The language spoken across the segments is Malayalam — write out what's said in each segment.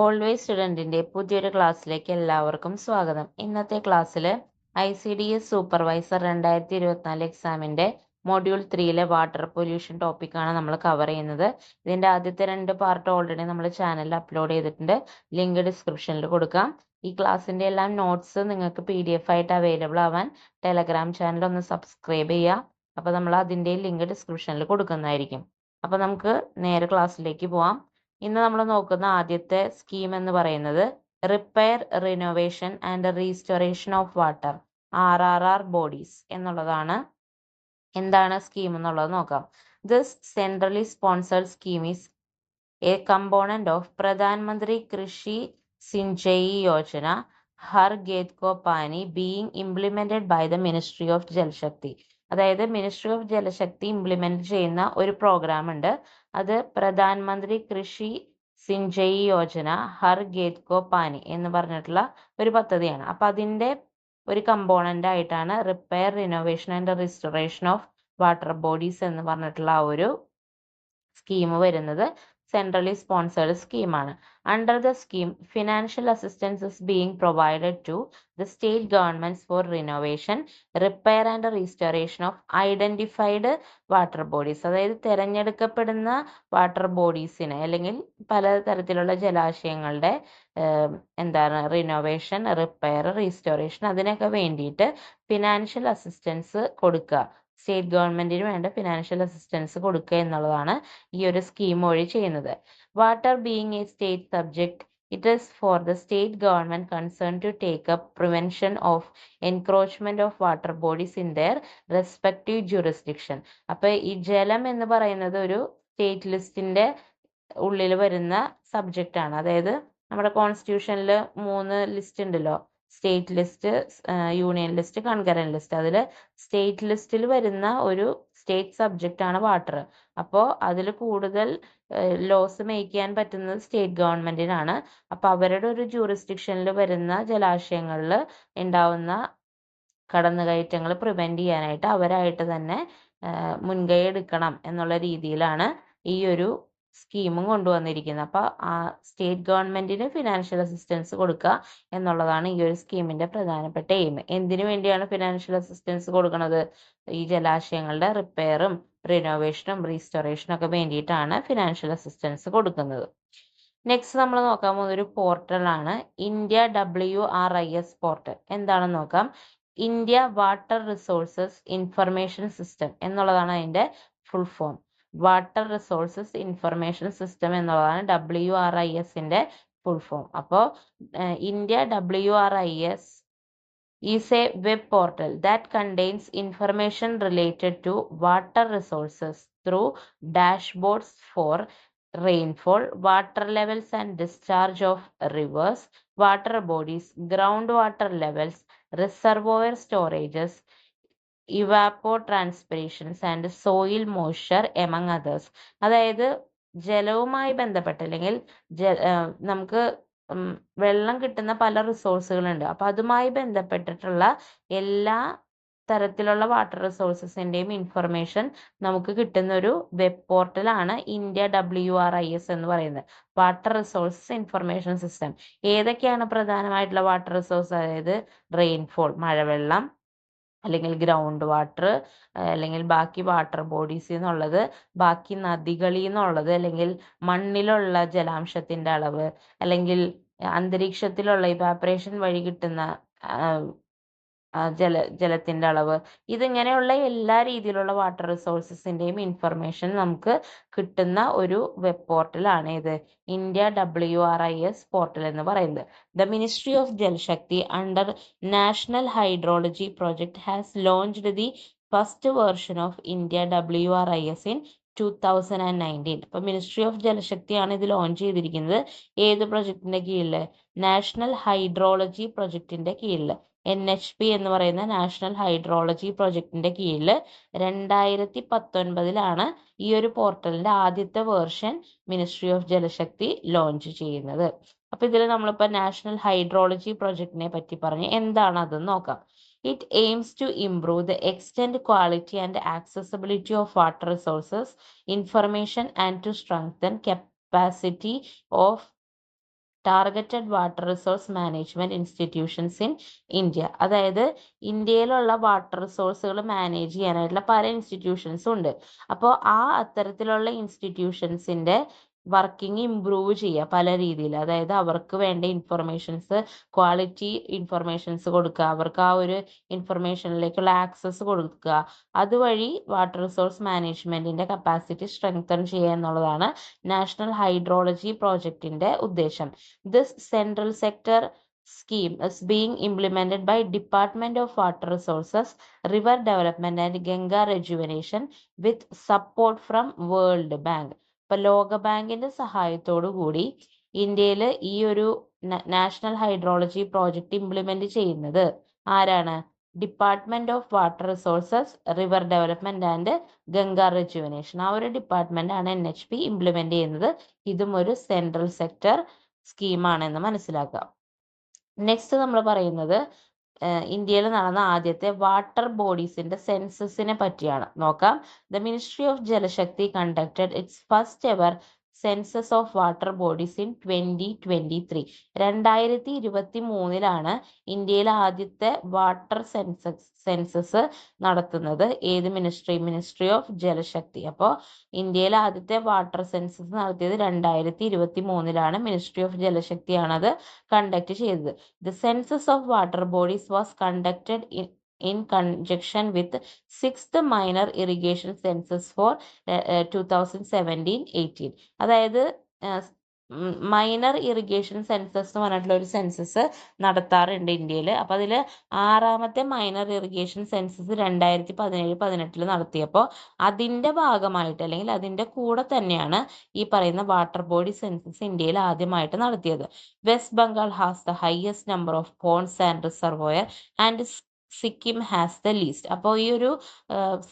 ഓൾവേസ് സ്റ്റുഡൻറ്റിൻ്റെ പുതിയൊരു ക്ലാസ്സിലേക്ക് എല്ലാവർക്കും സ്വാഗതം. ഇന്നത്തെ ക്ലാസ്സിൽ ICDS സൂപ്പർവൈസർ 2024 എക്സാമിൻ്റെ മൊഡ്യൂൾ 3 വാട്ടർ പൊല്യൂഷൻ ടോപ്പിക്കാണ് നമ്മൾ കവർ ചെയ്യുന്നത്. ഇതിൻ്റെ ആദ്യത്തെ 2 പാർട്ട് ഓൾറെഡി നമ്മൾ ചാനലിൽ അപ്ലോഡ് ചെയ്തിട്ടുണ്ട്. ലിങ്ക് ഡിസ്ക്രിപ്ഷനിൽ കൊടുക്കാം. ഈ ക്ലാസ്സിൻ്റെ എല്ലാം നോട്ട്സ് നിങ്ങൾക്ക് PDF ആയിട്ട് അവൈലബിൾ ആവാൻ ടെലഗ്രാം ചാനൽ ഒന്ന് സബ്സ്ക്രൈബ് ചെയ്യുക. അപ്പോൾ നമ്മൾ അതിൻ്റെ ലിങ്ക് ഡിസ്ക്രിപ്ഷനിൽ കൊടുക്കുന്നതായിരിക്കും. അപ്പോൾ നമുക്ക് നേരെ ക്ലാസ്സിലേക്ക് പോവാം. ഇന്ന് നമ്മൾ നോക്കുന്ന ആദ്യത്തെ സ്കീം എന്ന് പറയുന്നത് repair, renovation and restoration of water RRR bodies എന്നുള്ളതാണ്. എന്താണ് സ്കീം എന്നുള്ളത് നോക്കാം. This centrally sponsored scheme is a component of Pradhan Mantri Krishi Sinchayee Yojana Har Khet Ko Pani being implemented by the ministry of Jal Shakti. അതായത് മിനിസ്ട്രി ഓഫ് ജലശക്തി ഇംപ്ലിമെന്റ് ചെയ്യുന്ന ഒരു പ്രോഗ്രാം ഉണ്ട്. അത് പ്രധാൻ മന്ത്രി കൃഷി സിഞ്ചയി യോജന ഹർ ഖേത് കോ പാനി എന്ന് പറഞ്ഞിട്ടുള്ള ഒരു പദ്ധതിയാണ്. അപ്പൊ അതിന്റെ ഒരു കമ്പോണന്റ് ആയിട്ടാണ് repair, renovation and restoration of water bodies എന്ന് പറഞ്ഞിട്ടുള്ള ആ ഒരു സ്കീം വരുന്നത്. സെൻട്രലി സ്പോൺസേർഡ് സ്കീമാണ്. Under the scheme financial assistance is being provided to the state governments for renovation, repair and restoration of identified water bodies. അതായത് തിരഞ്ഞെടുക്കപ്പെടുന്ന വാട്ടർ ബോഡീസിന് അല്ലെങ്കിൽ പലതരത്തിലുള്ള ജലാശയങ്ങളുടെ എന്താണ് റിനോവേഷൻ, റിപ്പയർ, റീസ്റ്റോറേഷൻ അതിനൊക്കെ വേണ്ടിയിട്ട് ഫിനാൻഷ്യൽ അസിസ്റ്റൻസ് കൊടുക്കുക. സ്റ്റേറ്റ് ഗവൺമെന്റിന് വേണ്ട ഫിനാൻഷ്യൽ അസിസ്റ്റൻസ് കൊടുക്കുക എന്നുള്ളതാണ് ഈ ഒരു സ്കീം വഴി ചെയ്യുന്നത്. Water being a state subject, it is for the state government concern to take up prevention of encroachment of water bodies in their respective jurisdiction. അപ്പൊ ഈ ജലം എന്ന് പറയുന്നത് ഒരു സ്റ്റേറ്റ് ലിസ്റ്റിന്റെ ഉള്ളിൽ വരുന്ന സബ്ജക്റ്റ് ആണ്. അതായത് നമ്മുടെ കോൺസ്റ്റിറ്റ്യൂഷനിൽ 3 ലിസ്റ്റ് ഉണ്ടല്ലോ, state list, union list, concurrent list. അതിൽ സ്റ്റേറ്റ് ലിസ്റ്റിൽ വരുന്ന ഒരു സ്റ്റേറ്റ് സബ്ജക്റ്റ് ആണ് വാട്ടർ. അപ്പോൾ അതിൽ കൂടുതൽ ലോസ് മേക്ക് ചെയ്യാൻ പറ്റുന്നത് സ്റ്റേറ്റ് ഗവൺമെന്റിനാണ്. അപ്പോൾ അവരുടെ ഒരു ജൂറിസ്ഡിക്ഷനിൽ വരുന്ന ജലാശയങ്ങളിൽ ഉണ്ടാവുന്ന കടന്നുകയറ്റങ്ങൾ പ്രിവെന്റ് ചെയ്യാനായിട്ട് അവരായിട്ട് തന്നെ മുൻകൈ എടുക്കണം എന്നുള്ള രീതിയിലാണ് ഈ ഒരു സ്കീമും കൊണ്ടുവന്നിരിക്കുന്നത്. അപ്പോൾ ആ സ്റ്റേറ്റ് ഗവൺമെന്റിന് ഫിനാൻഷ്യൽ അസിസ്റ്റൻസ് കൊടുക്കുക എന്നുള്ളതാണ് ഈ ഒരു സ്കീമിന്റെ പ്രധാനപ്പെട്ട എയിം. എന്തിനു വേണ്ടിയാണ് ഫിനാൻഷ്യൽ അസിസ്റ്റൻസ് കൊടുക്കുന്നത്? ഈ ജലാശയങ്ങളുടെ റിപ്പയറും റിനോവേഷനും റീസ്റ്റോറേഷനും ഒക്കെ വേണ്ടിയിട്ടാണ് ഫിനാൻഷ്യൽ അസിസ്റ്റൻസ് കൊടുക്കുന്നത്. നെക്സ്റ്റ് നമ്മൾ നോക്കാൻ പോകുന്ന ഒരു പോർട്ടലാണ് ഇന്ത്യ WRIS പോർട്ടൽ. എന്താണെന്ന് നോക്കാം. India water resources information system എന്നുള്ളതാണ് അതിന്റെ full form. Water resources information system എന്നുള്ളതാണ് WRISന്റെ ഫുൾ ഫോം. അപ്പോൾ India WRIS is a web portal that contains information related to water resources through dashboards for rainfall, water levels and discharge of rivers, water bodies, groundwater levels, reservoir storages, evapotranspirations and soil moisture among others. അതായത് ജലവുമായി ബന്ധപ്പെട്ട് അല്ലെങ്കിൽ നമുക്ക് വെള്ളം കിട്ടുന്ന പല റിസോഴ്സുകളുണ്ട്. അപ്പൊ അതുമായി ബന്ധപ്പെട്ടിട്ടുള്ള എല്ലാ തരത്തിലുള്ള വാട്ടർ റിസോഴ്സസിന്റെയും ഇൻഫർമേഷൻ നമുക്ക് കിട്ടുന്ന ഒരു വെബ് പോർട്ടലാണ് ഇന്ത്യ WRIS എന്ന് പറയുന്നത്. Water resources information system. ഏതൊക്കെയാണ് പ്രധാനമായിട്ടുള്ള വാട്ടർ റിസോഴ്സ്? അതായത് റെയിൻഫോൾ, മഴവെള്ളം, അല്ലെങ്കിൽ ഗ്രൗണ്ട് വാട്ടർ, അല്ലെങ്കിൽ ബാക്കി വാട്ടർ ബോഡീസിൽ നിന്നുള്ളത്, ബാക്കി നദികളിൽ നിന്നുള്ളത്, അല്ലെങ്കിൽ മണ്ണിലുള്ള ജലാംശത്തിന്റെ അളവ്, അല്ലെങ്കിൽ ഇവാപറേഷൻ വഴി കിട്ടുന്ന ജലത്തിന്റെ അളവ്. ഇതിങ്ങനെയുള്ള എല്ലാ രീതിയിലുള്ള വാട്ടർ റിസോഴ്സസിന്റെയും ഇൻഫർമേഷൻ നമുക്ക് കിട്ടുന്ന ഒരു വെബ് പോർട്ടലാണ് ഇത് ഇന്ത്യ WRIS പോർട്ടൽ എന്ന് പറയുന്നത്. The ministry of Jal Shakti under national hydrology project has launched the first version of India WRIS in 2019. അപ്പൊ മിനിസ്ട്രി ഓഫ് ജലശക്തിയാണ് ഇത് ലോഞ്ച് ചെയ്തിരിക്കുന്നത്. ഏത് പ്രൊജക്ടിന്റെ കീഴില്? നാഷണൽ ഹൈഡ്രോളജി പ്രൊജക്ടിന്റെ കീഴിൽ. NHP എന്ന് പറയുന്ന നാഷണൽ ഹൈഡ്രോളജി പ്രൊജക്ടിന്റെ കീഴിൽ 2019 ഈ ഒരു പോർട്ടലിന്റെ ആദ്യത്തെ version ministry of Jal Shakti launch ചെയ്യുന്നത്. അപ്പൊ ഇതിൽ നമ്മളിപ്പോ നാഷണൽ ഹൈഡ്രോളജി പ്രൊജക്ടിനെ പറ്റി പറഞ്ഞ് എന്താണ് അതെന്ന് നോക്കാം. It aims to improve the extent, quality and accessibility of water resources information and to strengthen capacity of targeted water resource management institutions in India. അതായത് ഇന്ത്യയിലുള്ള വാട്ടർ റിസോഴ്സുകൾ മാനേജ് ചെയ്യാനായിട്ടുള്ള പല ഇൻസ്റ്റിറ്റ്യൂഷൻസും ഉണ്ട്. അപ്പോൾ അത്തരത്തിലുള്ള ഇൻസ്റ്റിറ്റ്യൂഷൻസിന്റെ വർക്കിംഗ് ഇംപ്രൂവ് ചെയ്യുക പല രീതിയിൽ. അതായത് അവർക്ക് വേണ്ട ഇൻഫർമേഷൻസ്, ക്വാളിറ്റി ഇൻഫർമേഷൻസ് കൊടുക്കുക, അവർക്ക് ആ ഒരു ഇൻഫർമേഷനിലേക്കുള്ള ആക്സസ് കൊടുക്കുക. അതുവഴി വാട്ടർ റിസോഴ്സ് മാനേജ്മെന്റിന്റെ കപ്പാസിറ്റി സ്ട്രെങ്തൻ ചെയ്യുക എന്നുള്ളതാണ് നാഷണൽ ഹൈഡ്രോളജി പ്രോജക്റ്റിന്റെ ഉദ്ദേശം. This central sector scheme is being implemented by Department of Water Resources, River Development and Ganga Rejuvenation with support from World Bank. ഇപ്പൊ ലോക ബാങ്കിന്റെ സഹായത്തോടു കൂടി ഇന്ത്യയിൽ ഈ ഒരു നാഷണൽ ഹൈഡ്രോളജി പ്രോജക്റ്റ് ഇംപ്ലിമെന്റ് ചെയ്യുന്നത് ആരാണ്? Department of water resources, river development and Ganga rejuvenation. ആ ഒരു ഡിപ്പാർട്ട്മെന്റ് ആണ് NHP ഇംപ്ലിമെന്റ് ചെയ്യുന്നത്. ഇതും ഒരു സെൻട്രൽ സെക്ടർ സ്കീമാണെന്ന് മനസ്സിലാക്കുക. നെക്സ്റ്റ് നമ്മൾ പറയുന്നത് ഇന്ത്യയിൽ നടന്ന ആദ്യത്തെ വാട്ടർ ബോഡീസിന്റെ സെൻസസിനെ പറ്റിയാണ്. നോക്കാം. The ministry of Jal Shakti conducted its first ever census of water bodies in 2023. 2023 ഇന്ത്യയിലെ ആദ്യത്തെ വാട്ടർ സെൻസസ് നടത്തുന്നത്. ഏത് മിനിസ്ട്രി? മിനിസ്ട്രി ഓഫ് ജലശക്തി. അപ്പോൾ ഇന്ത്യയിലെ ആദ്യത്തെ വാട്ടർ സെൻസസ് നടത്തിയത് 2023 മിനിസ്ട്രി ഓഫ് ജലശക്തിയാണത് കണ്ടക്ട് ചെയ്തത്. The census of water bodies was conducted in conjunction with 6th minor irrigation census for 2017-18. അതായത് മൈനർ ഇറിഗേഷൻ സെൻസസ് എന്ന് പറഞ്ഞിട്ടുള്ള ഒരു സെൻസസ് നടത്താറുണ്ട് ഇന്ത്യയിൽ. അപ്പൊ അതിൽ 6ാമത്തെ മൈനർ ഇറിഗേഷൻ സെൻസസ് 2017-18 നടത്തിയപ്പോൾ അതിന്റെ ഭാഗമായിട്ട് അല്ലെങ്കിൽ അതിന്റെ കൂടെ തന്നെയാണ് ഈ പറയുന്ന വാട്ടർ ബോഡി സെൻസസ് ഇന്ത്യയിൽ ആദ്യമായിട്ട് നടത്തിയത്. West Bengal has the highest number of ponds and reservoir and Sikkim has the least. അപ്പോൾ ഈ ഒരു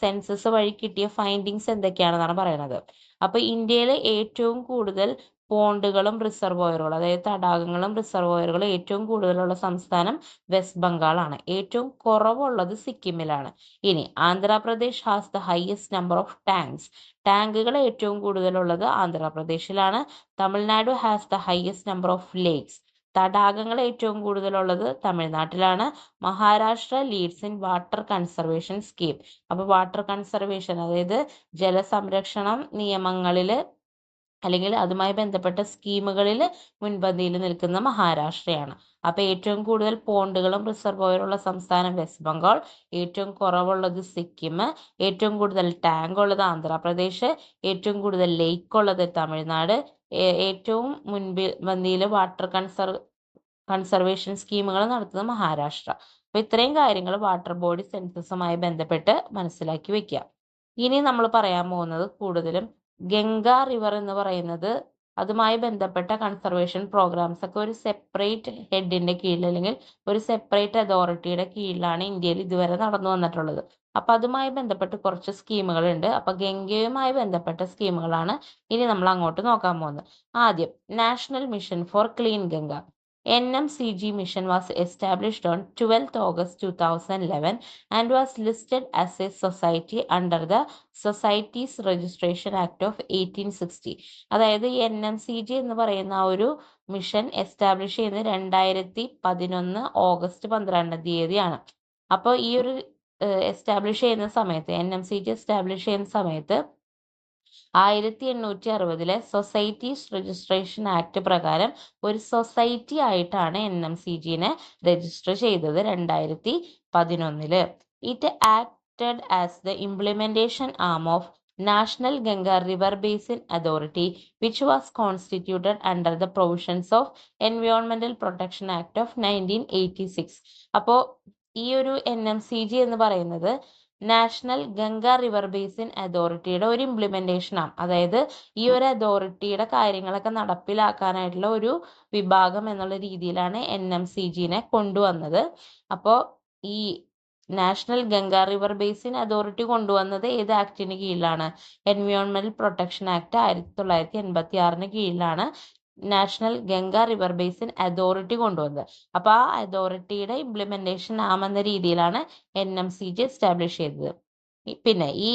സെൻസസ് വഴി കിട്ടിയ ഫൈൻഡിങ്സ് എന്തൊക്കെയാണെന്നാണ് പറയുന്നത്. അപ്പൊ ഇന്ത്യയിൽ ഏറ്റവും കൂടുതൽ പോണ്ടുകളും റിസർവോയറുകളും, അതായത് തടാകങ്ങളും റിസർവോയറുകളും ഏറ്റവും കൂടുതലുള്ള സംസ്ഥാനം വെസ്റ്റ് ബംഗാളാണ്. ഏറ്റവും കുറവുള്ളത് സിക്കിമിലാണ്. ഇനി Andhra Pradesh has the highest number of tanks. ടാങ്കുകൾ ഏറ്റവും കൂടുതലുള്ളത് ആന്ധ്രാപ്രദേശിലാണ്. Tamil Nadu has the highest number of lakes. തടാകങ്ങൾ ഏറ്റവും കൂടുതലുള്ളത് തമിഴ്നാട്ടിലാണ്. Maharashtra leads in water conservation scheme. അപ്പൊ വാട്ടർ കൺസർവേഷൻ, അതായത് ജലസംരക്ഷണം നിയമങ്ങളിൽ അല്ലെങ്കിൽ അതുമായി ബന്ധപ്പെട്ട സ്കീമുകളിൽ മുൻപന്തിയിൽ നിൽക്കുന്ന മഹാരാഷ്ട്രയാണ്. അപ്പൊ ഏറ്റവും കൂടുതൽ പോണ്ടുകളും റിസർവോയറുള്ള സംസ്ഥാനം വെസ്റ്റ് ബംഗാൾ, ഏറ്റവും കുറവുള്ളത് സിക്കിം, ഏറ്റവും കൂടുതൽ ടാങ്ക് ഉള്ളത് ആന്ധ്രാപ്രദേശ്, ഏറ്റവും കൂടുതൽ ലേക്ക് ഉള്ളത് തമിഴ്നാട്, ഏറ്റവും മുൻപന്തിയിൽ വാട്ടർ കൺസർവേഷൻ സ്കീമുകൾ നടത്തുന്നത് മഹാരാഷ്ട്ര. അപ്പൊ ഇത്രയും കാര്യങ്ങൾ വാട്ടർ ബോഡി സെൻസസുമായി ബന്ധപ്പെട്ട് മനസ്സിലാക്കി വെക്കുക. ഇനി നമ്മൾ പറയാൻ പോകുന്നത് കൂടുതലും ഗംഗ റിവർ എന്ന് പറയുന്നത് അതുമായി ബന്ധപ്പെട്ട കൺസർവേഷൻ പ്രോഗ്രാംസ് ഒക്കെ ഒരു സെപ്പറേറ്റ് ഹെഡിന്റെ കീഴിൽ അല്ലെങ്കിൽ ഒരു സെപ്പറേറ്റ് അതോറിറ്റിയുടെ കീഴിലാണ് ഇന്ത്യയിൽ ഇതുവരെ നടന്നു വന്നിട്ടുള്ളത്. അപ്പൊ അതുമായി ബന്ധപ്പെട്ട് കുറച്ച് സ്കീമുകൾ ഉണ്ട്. അപ്പൊ ഗംഗയുമായി ബന്ധപ്പെട്ട സ്കീമുകളാണ് ഇനി നമ്മൾ അങ്ങോട്ട് നോക്കാൻ പോകുന്നത്. ആദ്യം national mission four clean Ganga. NMCG mission was established on 12th August 2011 and was listed as a society under the Societies Registration Act of 1860. അതായത് NMCG എന്ന് പറയുന്ന ഒരു മിഷൻ എസ്റ്റാബ്ലിഷ് ചെയ്യുന്നത് 2011 ഓഗസ്റ്റ് 12 അപ്പോൾ ഈ ഒരു എസ്റ്റാബ്ലിഷ് ചെയ്യുന്ന സമയത്ത് NMCG എസ്റ്റാബ്ലിഷ് ചെയ്യുന്ന സമയത്ത് 1860 സൊസൈറ്റീസ് രജിസ്ട്രേഷൻ ആക്ട് പ്രകാരം ഒരു സൊസൈറ്റി ആയിട്ടാണ് NMCGനെ രജിസ്റ്റർ ചെയ്തത് 2011. It acted as the implementation arm of National Ganga River Basin Authority, which was constituted under the provisions of Environmental Protection Act of 1986. അപ്പോൾ ഈ ഒരു NMCG എന്ന് പറയുന്നത് നാഷണൽ ഗംഗ റിവർ ബേസിൻ അതോറിറ്റിയുടെ ഒരു ഇംപ്ലിമെന്റേഷൻ ആണ്. അതായത് ഈ ഒരു അതോറിറ്റിയുടെ കാര്യങ്ങളൊക്കെ നടപ്പിലാക്കാനായിട്ടുള്ള ഒരു വിഭാഗം എന്നുള്ള രീതിയിലാണ് NMCGനെ കൊണ്ടുവന്നത്. അപ്പോൾ ഈ national Ganga river basin authority കൊണ്ടുവന്നത് ഏത് ആക്ടിന് കീഴിലാണ്? എൻവയോൺമെന്റൽ പ്രൊട്ടക്ഷൻ ആക്ട് 1986 കീഴിലാണ് national Ganga river basin authority കൊണ്ടുവന്നത്. അപ്പൊ ആ അതോറിറ്റിയുടെ ഇംപ്ലിമെന്റേഷൻ ആമെന്ന രീതിയിലാണ് NMCG എസ്റ്റാബ്ലിഷ് ചെയ്തത്. പിന്നെ ഈ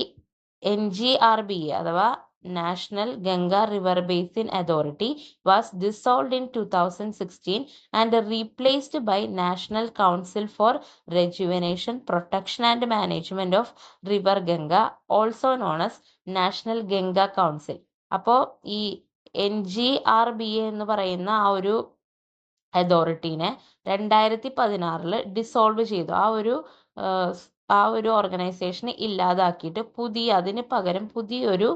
NGRBA അഥവാ National Ganga River Basin Authority was dissolved in 2016 and replaced by National Council for Rejuvenation, Protection and Management of River Ganga, also known as National Ganga Council. അപ്പോൾ ഈ NGRBA എന്ന് പറയുന്ന ആ ഒരു അതോറിറ്റീനെ 2016 ഡിസോൾവ് ചെയ്തു. ആ ഒരു ഓർഗനൈസേഷനെ ഇല്ലാതാക്കിയിട്ട് അതിന് പകരം പുതിയൊരു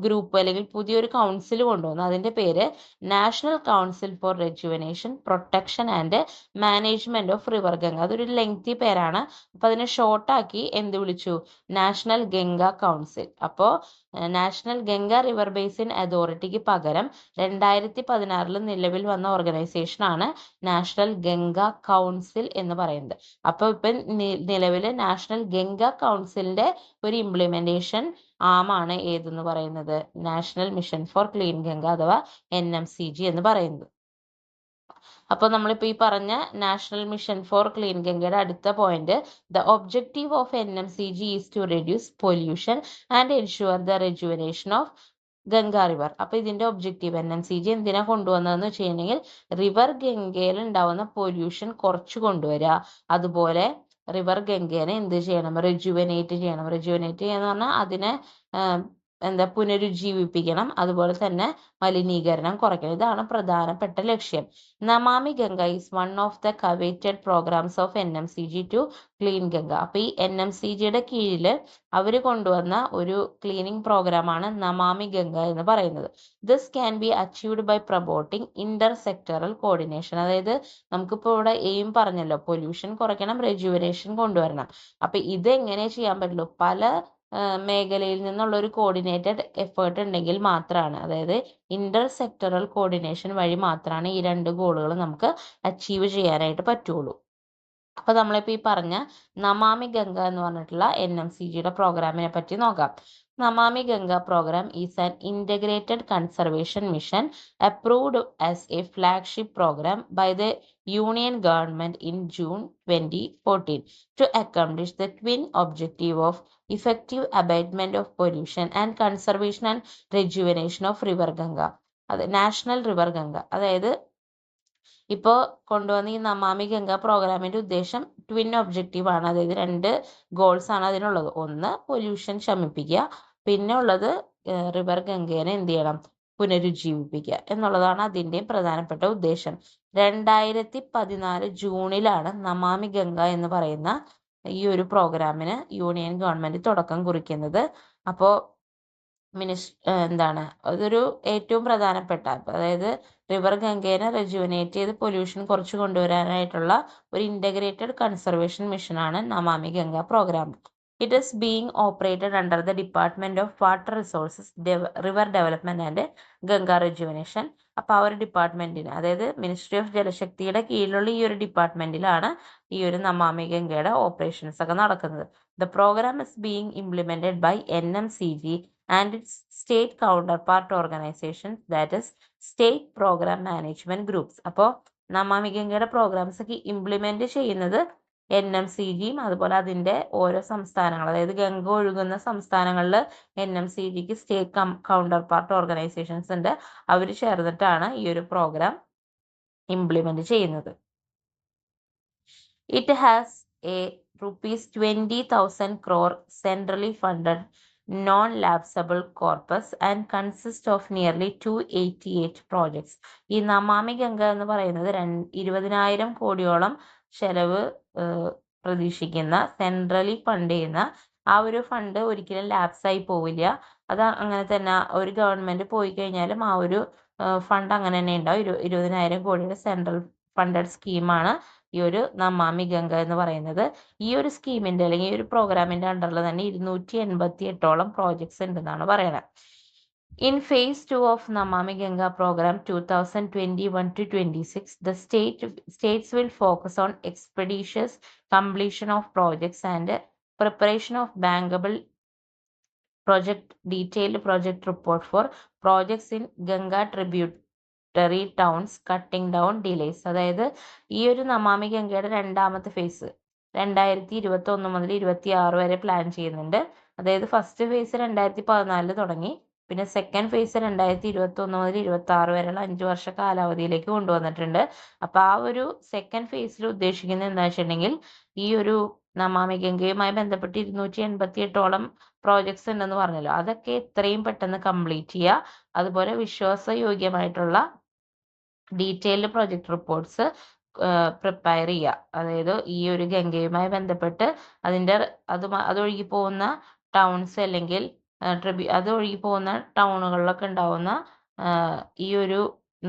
ഗ്രൂപ്പ് അല്ലെങ്കിൽ പുതിയൊരു കൗൺസിൽ കൊണ്ടുവന്നു. അതിന്റെ പേര് national council for rejuvenation, protection and management of river Ganga. അതൊരു ലെങ്തി പേരാണ്. അപ്പൊ അതിനെ ഷോർട്ടാക്കി എന്ത് വിളിച്ചു? National Ganga council. അപ്പോൾ നാഷണൽ ഗംഗ റിവർ ബേസിൻ അതോറിറ്റിക്ക് പകരം 2016 നിലവിൽ വന്ന ഓർഗനൈസേഷനാണ് നാഷണൽ ഗംഗ കൗൺസിൽ എന്ന് പറയുന്നത്. അപ്പോൾ ഇപ്പം നിലവിൽ നാഷണൽ ഗംഗ കൗൺസിലിന്റെ ഒരു ഇംപ്ലിമെന്റേഷൻ ആമാണ് ഏതെന്ന് പറയുന്നത്? National mission four clean Ganga അഥവാ NMCG എന്ന് പറയുന്നത്. അപ്പോൾ നമ്മളിപ്പോൾ ഈ പറഞ്ഞ നാഷണൽ മിഷൻ ഫോർ ക്ലീൻ ഗംഗയുടെ അടുത്ത point, the objective of NMCG is to reduce pollution and ensure the rejuvenation of Ganga river. അപ്പൊ ഇതിന്റെ ഒബ്ജക്റ്റീവ് NMCG എന്തിനാ കൊണ്ടുവന്നതെന്ന് വെച്ച് കഴിഞ്ഞെങ്കിൽ റിവർ ഗംഗയിൽ ഉണ്ടാവുന്ന പൊല്യൂഷൻ കുറച്ച് കൊണ്ടുവരിക, അതുപോലെ റിവർ ഗംഗേനെ എന്ത് ചെയ്യണം? റെജുവനേറ്റ് ചെയ്യണം. റെജുവനേറ്റ് ചെയ്യാന്ന് പറഞ്ഞാൽ അതിനെ പുനരുജ്ജീവിപ്പിക്കണം, അതുപോലെ തന്നെ മലിനീകരണം കുറയ്ക്കണം. ഇതാണ് പ്രധാനപ്പെട്ട ലക്ഷ്യം. Namami Ganga is one of the coveted programmes of NMCG to clean Ganga. അപ്പൊ ഈ NMCGയുടെ കീഴിൽ അവർ കൊണ്ടുവന്ന ഒരു ക്ലീനിങ് പ്രോഗ്രാമാണ് നമാമി ഗംഗ എന്ന് പറയുന്നത്. This can be achieved by promoting inter sectoral coordination. അതായത് നമുക്കിപ്പോൾ ഇവിടെ എയിം പറഞ്ഞല്ലോ, പൊല്യൂഷൻ കുറയ്ക്കണം, റെജുവനേഷൻ കൊണ്ടുവരണം. അപ്പൊ ഇത് എങ്ങനെ ചെയ്യാൻ പറ്റുള്ളൂ? പല മേഖലയിൽ നിന്നുള്ള ഒരു കോർഡിനേറ്റഡ് എഫേർട്ട് ഉണ്ടെങ്കിൽ മാത്രമാണ്, അതായത് ഇന്റർ സെക്ടറൽ കോർഡിനേഷൻ വഴി മാത്രമാണ് ഈ രണ്ട് ഗോളുകൾ നമുക്ക് അച്ചീവ് ചെയ്യാനായിട്ട് പറ്റുള്ളൂ. അപ്പൊ നമ്മളിപ്പോ ഈ പറഞ്ഞ നമാമി ഗംഗ എന്ന് പറഞ്ഞിട്ടുള്ള NMCGയുടെ പ്രോഗ്രാമിനെ പറ്റി നോക്കാം. Namami Ganga program is an integrated conservation mission approved as a flagship program by the Union government in June 2014 to accomplish the twin objective of effective abatement of pollution and conservation and rejuvenation of river Ganga. National river Ganga. അതായത് ഇപ്പോൾ കൊണ്ടുവന്ന ഈ നമാമി ഗംഗ പ്രോഗ്രാമിന്റെ ഉദ്ദേശം ട്വിൻ ഒബ്ജക്റ്റീവ് ആണ്. അതായത് രണ്ട് ഗോൾസ് ആണ് അതിനുള്ളത്. ഒന്ന് പൊല്യൂഷൻ ശമിപ്പിക്കുക, പിന്നെ ഉള്ളത് റിവർ ഗംഗേനെ എന്ത് ചെയ്യണം? പുനരുജ്ജീവിപ്പിക്കുക എന്നുള്ളതാണ് അതിൻ്റെയും പ്രധാനപ്പെട്ട ഉദ്ദേശം. 2014 ജൂണിലാണ് നമാമി ഗംഗ എന്ന് പറയുന്ന ഈ ഒരു പ്രോഗ്രാമിന് യൂണിയൻ ഗവൺമെന്റ് തുടക്കം കുറിക്കുന്നത്. അപ്പോൾ അതൊരു ഏറ്റവും പ്രധാനപ്പെട്ട, അതായത് റിവർ ഗംഗേനെ റെജുവനേറ്റ് ചെയ്ത് പൊല്യൂഷൻ കുറച്ച് കൊണ്ടുവരാനായിട്ടുള്ള ഒരു ഇന്റഗ്രേറ്റഡ് കൺസർവേഷൻ മിഷനാണ് Namami Ganga programme. It is being operated under the department of water resources, river development and Ganga rejuvenation. അപ്പൊ ആ ഒരു ഡിപ്പാർട്ട്മെന്റിന്, അതായത് മിനിസ്ട്രി ഓഫ് ജലശക്തിയുടെ കീഴിലുള്ള ഈ ഒരു ഡിപ്പാർട്ട്മെന്റിലാണ് ഈ ഒരു നമാമി ഗംഗയുടെ ഓപ്പറേഷൻസ് ഒക്കെ നടക്കുന്നത്. The program is being implemented by NMCG and its state counterpart organizations, that is state program management groups. അപ്പോൾ നമാമി ഗംഗയുടെ പ്രോഗ്രാംസ് ഒക്കെ ഇംപ്ലിമെന്റ് ചെയ്യുന്നത് NMCGയും അതുപോലെ അതിന്റെ ഓരോ സംസ്ഥാനങ്ങൾ, അതായത് ഗംഗ ഒഴുകുന്ന സംസ്ഥാനങ്ങളിൽ NMCGക്ക് സ്റ്റേറ്റ് കൗണ്ടർപാർട്ട് ഓർഗനൈസേഷൻസ് ഉണ്ട്. അവർ ചേർന്നിട്ടാണ് ഈ ഒരു പ്രോഗ്രാം ഇംപ്ലിമെന്റ് ചെയ്യുന്നത്. It has A ₹20,000 crore centrally funded non-lapsable corpus and consists of nearly 288 projects. ഈ നമാമി ഗംഗ എന്ന് പറയുന്നത് 20,000 കോടിയോളം ചെലവ് പ്രതീക്ഷിക്കുന്ന, സെൻട്രലി ഫണ്ട് ചെയ്യുന്ന ആ ഒരു ഫണ്ട് ഒരിക്കലും ലാപ്സായി പോവില്ല. അത് അങ്ങനെ തന്നെ ഒരു ഗവൺമെന്റ് പോയി കഴിഞ്ഞാലും ആ ഒരു ഫണ്ട് അങ്ങനെ തന്നെ ഉണ്ടാവും. 20,000 കോടിയുടെ സെൻട്രൽ ഫണ്ടഡ് സ്കീമാണ് ഈ ഒരു നമാമി ഗംഗ എന്ന് പറയുന്നത്. ഈ ഒരു സ്കീമിന്റെ അല്ലെങ്കിൽ ഈ ഒരു പ്രോഗ്രാമിന്റെ അണ്ടറിൽ തന്നെ 288ഓളം പ്രോജക്ട്സ് ഉണ്ടെന്നാണ് പറയുന്നത്. In phase 2 of Namami Ganga program 2021 to 26, the states will focus on expeditious completion of projects and preparation of bankable detailed project report for projects in Ganga tributary towns, cutting down delays. അതായത് ഈ ഒരു നമാമി ഗംഗയുടെ രണ്ടാമത്തെ ഫേസ് 2021 മുതൽ 26 വരെ പ്ലാൻ ചെയ്യുന്നുണ്ട്. അതായത് ഫസ്റ്റ് ഫേസ് 2014 തുടങ്ങി, പിന്നെ സെക്കൻഡ് ഫേസ് 2021 മുതൽ 26 വരെയുള്ള 5 വർഷ കാലാവധിയിലേക്ക് കൊണ്ടുവന്നിട്ടുണ്ട്. അപ്പൊ ആ ഒരു സെക്കൻഡ് ഫേസിൽ ഉദ്ദേശിക്കുന്നത് എന്താ വെച്ചിട്ടുണ്ടെങ്കിൽ ഈ ഒരു നമാമി ഗംഗയുമായി ബന്ധപ്പെട്ട് 288ഓളം പ്രോജക്ട്സ് ഉണ്ടെന്ന് പറഞ്ഞല്ലോ, അതൊക്കെ എത്രയും പെട്ടെന്ന് കംപ്ലീറ്റ് ചെയ്യുക. അതുപോലെ വിശ്വാസയോഗ്യമായിട്ടുള്ള ഡീറ്റെയിൽഡ് പ്രൊജക്ട് റിപ്പോർട്ട്സ് പ്രിപ്പയർ ചെയ്യുക. അതായത് ഈ ഒരു ഗംഗയുമായി ബന്ധപ്പെട്ട് അതിൻ്റെ അതൊഴുകി പോകുന്ന ടൗൺസ് അല്ലെങ്കിൽ അതൊഴുകി പോകുന്ന ടൗണുകളിലൊക്കെ ഉണ്ടാവുന്ന ഈ ഒരു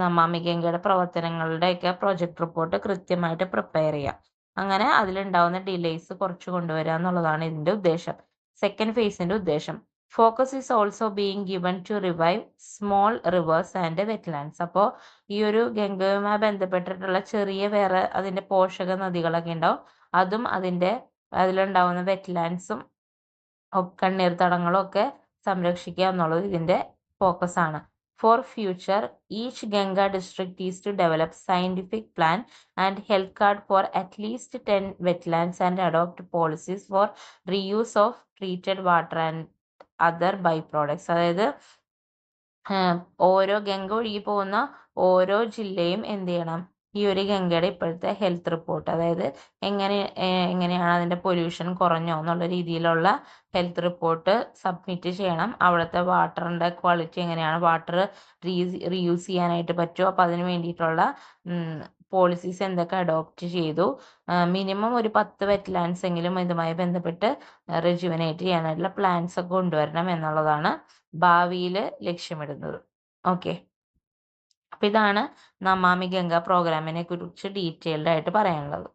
നമാമി ഗംഗയുടെ പ്രവർത്തനങ്ങളുടെയൊക്കെ പ്രൊജക്ട് റിപ്പോർട്ട് കൃത്യമായിട്ട് പ്രിപ്പയർ ചെയ്യുക. അങ്ങനെ അതിലുണ്ടാവുന്ന ഡിലേസ് കുറച്ച് കൊണ്ടുവരിക എന്നുള്ളതാണ് ഇതിന്റെ ഉദ്ദേശം, സെക്കൻഡ് ഫേസിന്റെ ഉദ്ദേശം. Focus is also being given to revive small rivers and wetlands. അപ്പോൾ ഈ ഒരു ഗംഗയുമായി ബന്ധപ്പെട്ടിട്ടുള്ള ചെറിയ വേറെ അതിന്റെ പോഷക നദികളൊക്കെ ഉണ്ടാവും, അതും അതിലുണ്ടാവുന്ന വെറ്റ്ലാൻഡ്സും കണ്ണീർത്തടങ്ങളും ഒക്കെ സംരക്ഷിക്കുക എന്നുള്ളത് ഇതിന്റെ ഫോക്കസ് ആണ്. For future each Ganga district is to develop scientific plan and health card for at least 10 wetlands and adopt policies for reuse of treated water and other by products. അതായത് ഓരോ ഗംഗ ഒഴുകി പോകുന്ന ഓരോ ജില്ലയും എന്ത് ചെയ്യണം, ഈ ഒരു ഗംഗയുടെ ഇപ്പോഴത്തെ ഹെൽത്ത് റിപ്പോർട്ട്, അതായത് എങ്ങനെയാണ് അതിന്റെ പൊല്യൂഷൻ കുറഞ്ഞോ എന്നുള്ള രീതിയിലുള്ള ഹെൽത്ത് റിപ്പോർട്ട് സബ്മിറ്റ് ചെയ്യണം. അവിടുത്തെ വാട്ടറിന്റെ ക്വാളിറ്റി എങ്ങനെയാണ്, വാട്ടർ റീയൂസ് ചെയ്യാനായിട്ട് പറ്റുമോ, അപ്പൊ അതിന് വേണ്ടിയിട്ടുള്ള പോളിസീസ് എന്തൊക്കെ അഡോപ്റ്റ് ചെയ്തു. മിനിമം ഒരു 10 വെറ്റ്ലാൻഡ്സ് എങ്കിലും ഇതുമായി ബന്ധപ്പെട്ട് റെജുവനേറ്റ് ചെയ്യാനായിട്ടുള്ള പ്ലാൻസ് ഒക്കെ കൊണ്ടുവരണം എന്നുള്ളതാണ് ഭാവിയിൽ ലക്ഷ്യമിടുന്നത്. ഓക്കെ, അപ്പൊ ഇതാണ് നമാമി ഗംഗ പ്രോഗ്രാമിനെ കുറിച്ച് ഡീറ്റെയിൽഡ് ആയിട്ട് പറയാനുള്ളത്.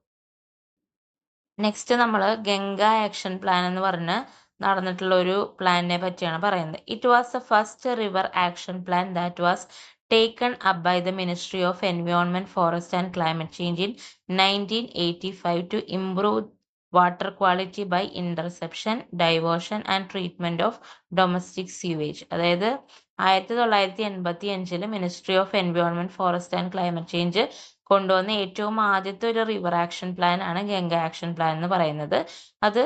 നെക്സ്റ്റ് നമ്മൾ ഗംഗ ആക്ഷൻ പ്ലാൻ എന്ന് പറഞ്ഞ് നടന്നിട്ടുള്ള ഒരു പ്ലാനിനെ പറ്റിയാണ് പറയുന്നത്. It was the first river action plan that was taken up by the Ministry of Environment, Forest and Climate Change in 1985 to improve water quality by interception, diversion and treatment of domestic sewage. അതായത് 1985 ministry of environment, forest and climate change കൊണ്ടുവന്ന ഏറ്റവും ആദ്യത്തെ ഒരു റിവർ ആക്ഷൻ പ്ലാൻ ആണ് ഗംഗ ആക്ഷൻ പ്ലാൻ എന്ന് പറയുന്നത്. അത്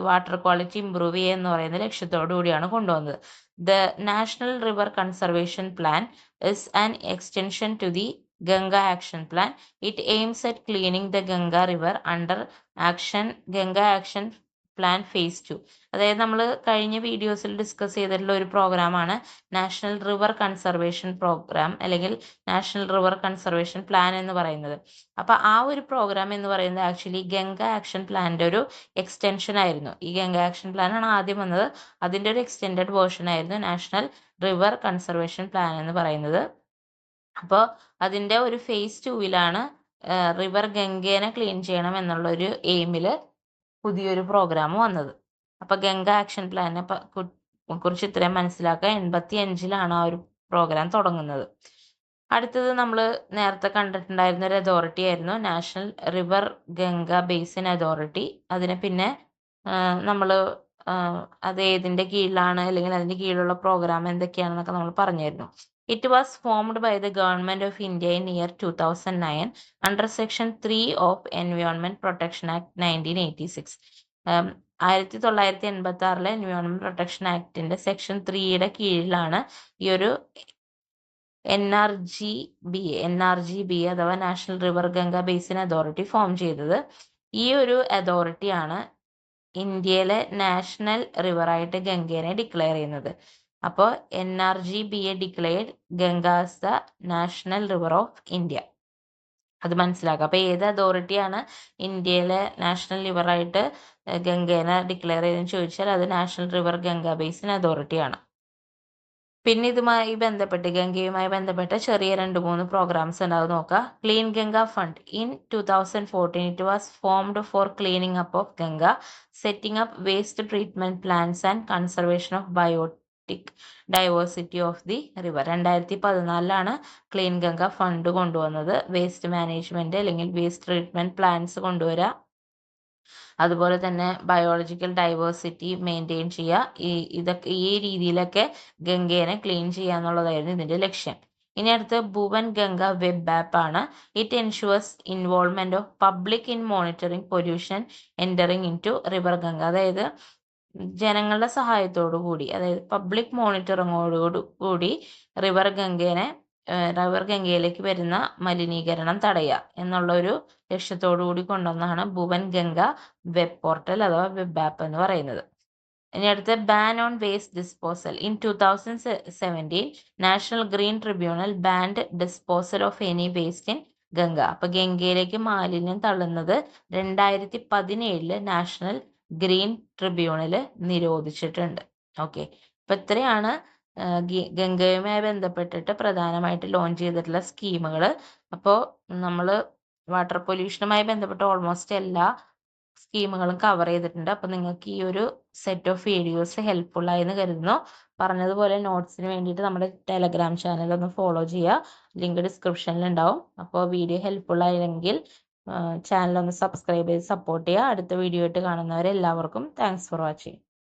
വാട്ടർ ക്വാളിറ്റി ഇംപ്രൂവ് ചെയ്യുക എന്ന് പറയുന്ന ലക്ഷ്യത്തോടു കൂടിയാണ് കൊണ്ടുവന്നത്. The National River Conservation Plan is an extension to the Ganga Action Plan. It aims at cleaning the Ganga River under Ganga Action Plan Phase 2. അതായത് നമ്മൾ കഴിഞ്ഞ വീഡിയോസിൽ ഡിസ്കസ് ചെയ്തിട്ടുള്ള ഒരു പ്രോഗ്രാമാണ് നാഷണൽ റിവർ കൺസർവേഷൻ പ്രോഗ്രാം അല്ലെങ്കിൽ നാഷണൽ റിവർ കൺസർവേഷൻ പ്ലാൻ എന്ന് പറയുന്നത്. അപ്പൊ ആ ഒരു പ്രോഗ്രാം എന്ന് പറയുന്നത് ആക്ച്വലി ഗംഗ ആക്ഷൻ പ്ലാനിന്റെ ഒരു എക്സ്റ്റൻഷൻ ആയിരുന്നു. ഈ ഗംഗ ആക്ഷൻ പ്ലാൻ ആണ് ആദ്യം വന്നത്, അതിന്റെ ഒരു എക്സ്റ്റെൻഡഡ് വേർഷൻ ആയിരുന്നു നാഷണൽ റിവർ കൺസർവേഷൻ പ്ലാൻ എന്ന് പറയുന്നത്. അപ്പോൾ അതിന്റെ ഒരു ഫേസ് 2-ലാണ് റിവർ ഗംഗേനെ ക്ലീൻ ചെയ്യണം എന്നുള്ള ഒരു എയിമില് പുതിയൊരു പ്രോഗ്രാം വന്നത്. അപ്പൊ ഗംഗ ആക്ഷൻ പ്ലാനിനെ കുറിച്ച് ഇത്രയും മനസ്സിലാക്കുക. 85-ലാണ് ആ ഒരു പ്രോഗ്രാം തുടങ്ങുന്നത്. അടുത്തത് നമ്മൾ നേരത്തെ കണ്ടിട്ടുണ്ടായിരുന്ന ഒരു അതോറിറ്റി ആയിരുന്നു national river Ganga basin authority. അതിനെ പിന്നെ നമ്മൾ അത് ഏതിന്റെ കീഴിലാണ് അല്ലെങ്കിൽ അതിന്റെ കീഴിലുള്ള പ്രോഗ്രാം എന്തൊക്കെയാണെന്നൊക്കെ നമ്മൾ പറഞ്ഞായിരുന്നു. It was formed by the government of India in year 2009 under section 3 of environment protection act 1986. 1986 environment protection ആക്ടിന്റെ സെക്ഷൻ 3യുടെ കീഴിലാണ് ഈ ഒരു NRGB അഥവാ national river Ganga basin authority form ചെയ്തത്. ഈ ഒരു അതോറിറ്റിയാണ് ഇന്ത്യയിലെ നാഷണൽ റിവർ ആയിട്ട് ഗംഗേനെ ഡിക്ലെയർ ചെയ്യുന്നത്. അപ്പോൾ NRGB declared Ganga as the national river of India. അത് മനസ്സിലാക്കുക. അപ്പൊ ഏത് അതോറിറ്റിയാണ് ഇന്ത്യയിലെ നാഷണൽ റിവർ ആയിട്ട് ഗംഗേനെ ഡിക്ലെയർ ചെയ്തെന്ന് ചോദിച്ചാൽ അത് നാഷണൽ റിവർ ഗംഗ ബേസിൻ അതോറിറ്റിയാണ്. പിന്നെ ഇതുമായി ബന്ധപ്പെട്ട് ഗംഗയുമായി ബന്ധപ്പെട്ട ചെറിയ 2-3 പ്രോഗ്രാംസ് ഉണ്ടാവും നോക്കുക. Clean Ganga fund in 2014 it was formed for cleaning up of Ganga, setting up waste treatment plants and conservation of biotic diversity of the river. 2014-ലാണ് ക്ലീൻ ഗംഗ ഫണ്ട് കൊണ്ടുവന്നത്. വേസ്റ്റ് മാനേജ്മെന്റ് അല്ലെങ്കിൽ വേസ്റ്റ് ട്രീറ്റ്മെന്റ് പ്ലാന്റ്സ് കൊണ്ടുവരിക, അതുപോലെ തന്നെ ബയോളജിക്കൽ ഡൈവേഴ്സിറ്റി മെയിൻറ്റെയിൻ ചെയ്യുക, ഈ രീതിയിലൊക്കെ ഗംഗേനെ ക്ലീൻ ചെയ്യുക എന്നുള്ളതായിരുന്നു ഇതിന്റെ ലക്ഷ്യം. ഇനി അടുത്ത് ഭുവൻ ഗംഗ വെബ് ആപ്പ് ആണ്. It ensures involvement of public in monitoring pollution entering into river Ganga. അതായത് ജനങ്ങളുടെ സഹായത്തോടു കൂടി, അതായത് പബ്ലിക് മോണിറ്ററിങ്ങോടു കൂടി റിവർ ഗംഗയിലേക്ക് വരുന്ന മലിനീകരണം തടയുക എന്നുള്ള ഒരു ലക്ഷ്യത്തോടു കൂടി കൊണ്ടുവന്നാണ് ഭുവൻ ഗംഗ വെബ് പോർട്ടൽ അഥവാ വെബ് ആപ്പ് എന്ന് പറയുന്നത്. ഇനി അടുത്ത ban on waste disposal. In 2017 national green tribunal band disposal of any waste in Ganga. അപ്പൊ ഗംഗയിലേക്ക് മാലിന്യം തള്ളുന്നത് 2017 നാഷണൽ ഗ്രീൻ ട്രിബ്യൂണല് നിരോധിച്ചിട്ടുണ്ട്. ഓക്കെ, അപ്പൊ ഇത്രയാണ് ഗംഗയുമായി ബന്ധപ്പെട്ടിട്ട് പ്രധാനമായിട്ട് ലോഞ്ച് ചെയ്തിട്ടുള്ള സ്കീമുകൾ. അപ്പോൾ നമ്മൾ വാട്ടർ പൊല്യൂഷനുമായി ബന്ധപ്പെട്ട ഓൾമോസ്റ്റ് എല്ലാ സ്കീമുകളും കവർ ചെയ്തിട്ടുണ്ട്. അപ്പോൾ നിങ്ങൾക്ക് ഈ ഒരു സെറ്റ് ഓഫ് വീഡിയോസ് ഹെൽപ്ഫുൾ ആയെന്ന് കരുതുന്നു. പറഞ്ഞതുപോലെ നോട്ട്സിന് വേണ്ടിയിട്ട് നമ്മുടെ ടെലഗ്രാം ചാനൽ ഒന്ന് ഫോളോ ചെയ്യുക. ലിങ്ക് ഡിസ്ക്രിപ്ഷനിൽ ഉണ്ടാവും. അപ്പോൾ വീഡിയോ ഹെൽപ്ഫുൾ ആയെങ്കിൽ ചാനൽ ഒന്ന് സബ്സ്ക്രൈബ് ചെയ്ത് സപ്പോർട്ട് ചെയ്യുക. അടുത്ത വീഡിയോ ആയിട്ട് കാണുന്നവരെ എല്ലാവർക്കും താങ്ക്സ് ഫോർ വാച്ചിങ്.